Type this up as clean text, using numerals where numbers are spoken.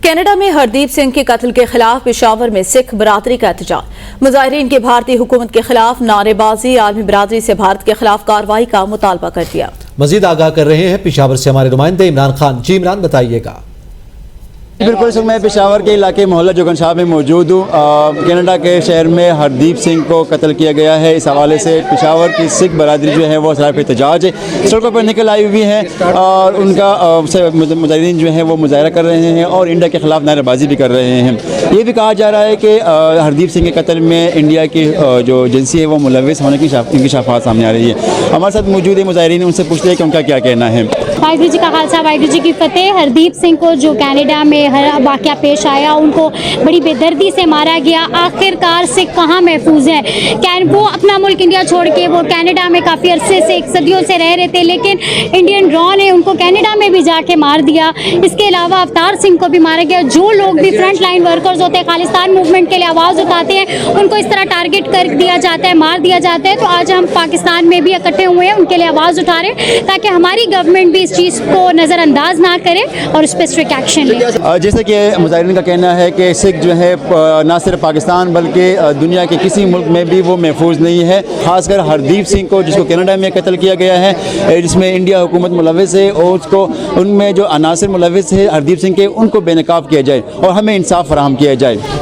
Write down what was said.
Canada میں ہردیپ سنگھ کے قتل کے خلاف پشاور میں سکھ برادری کا احتجاج، مظاہرین کی بھارتی حکومت کے خلاف نعرے بازی، عالمی برادری سے بھارت کے خلاف کارروائی کا مطالبہ کر دیا۔ مزید آگاہ کر رہے ہیں پشاور سے ہمارے نمائندے عمران خان۔ جی عمران، بتائیے گا۔ بالکل سر، میں پشاور کے علاقے محلہ جوگن شاہ میں موجود ہوں۔ کینیڈا کے شہر میں ہردیپ سنگھ کو قتل کیا گیا ہے، اس حوالے سے پشاور کی سکھ برادری جو ہے وہ سراپا احتجاج ہے، سڑکوں پر نکل آئی ہوئی ہیں اور ان کا مظاہرین جو ہیں وہ مظاہرہ کر رہے ہیں اور انڈیا کے خلاف نعرے بازی بھی کر رہے ہیں۔ یہ بھی کہا جا رہا ہے کہ ہردیپ سنگھ کے قتل میں انڈیا کی جو ایجنسی ہے وہ ملوث ہونے کی انکشافات سامنے آ رہی ہے۔ ہمارے ساتھ موجود ہے مظاہرین، ان سے پوچھتے ہیں کہ ان کا کیا کہنا ہے۔ واحگuru جی کا خالصہ واحگuru جی کی فتح۔ ہردیپ سنگھ کو جو کینیڈا میں ہر واقعہ پیش آیا، ان کو بڑی بے دردی سے مارا گیا، آخر کار سکھ کہاں محفوظ ہیں؟ وہ اپنا ملک انڈیا چھوڑ کے وہ کینیڈا میں کافی عرصے سے صدیوں سے رہ رہے تھے، لیکن انڈین را نے ان کو کینیڈا میں بھی جا کے مار دیا۔ اس کے علاوہ اوتار سنگھ کو بھی مارا گیا۔ جو لوگ بھی فرنٹ لائن ورکرز ہوتے ہیں، خالصتان موومنٹ کے لیے آواز اٹھاتے ہیں، ان کو اس طرح ٹارگٹ کر دیا جاتا ہے، مار دیا جاتا ہے۔ تو آج ہم پاکستان میں بھی اکٹھے ہوئے ہیں، ان کے لیے آواز اٹھا رہے ہیں تاکہ ہماری گورنمنٹ بھی اس چیز کو نظر انداز نہ کرے اور اس پہ اسٹرکٹ ایکشن لے۔ جیسے کہ مظاہرین کا کہنا ہے کہ سکھ جو ہے نہ صرف پاکستان بلکہ دنیا کے کسی ملک میں بھی وہ محفوظ نہیں ہے، خاص کر ہردیپ سنگھ کو جس کو کینیڈا میں قتل کیا گیا ہے، جس میں انڈیا حکومت ملوث ہے، اور اس کو ان میں جو عناصر ملوث ہے ہردیپ سنگھ کے، ان کو بے نقاب کیا جائے اور ہمیں انصاف فراہم کیا جائے۔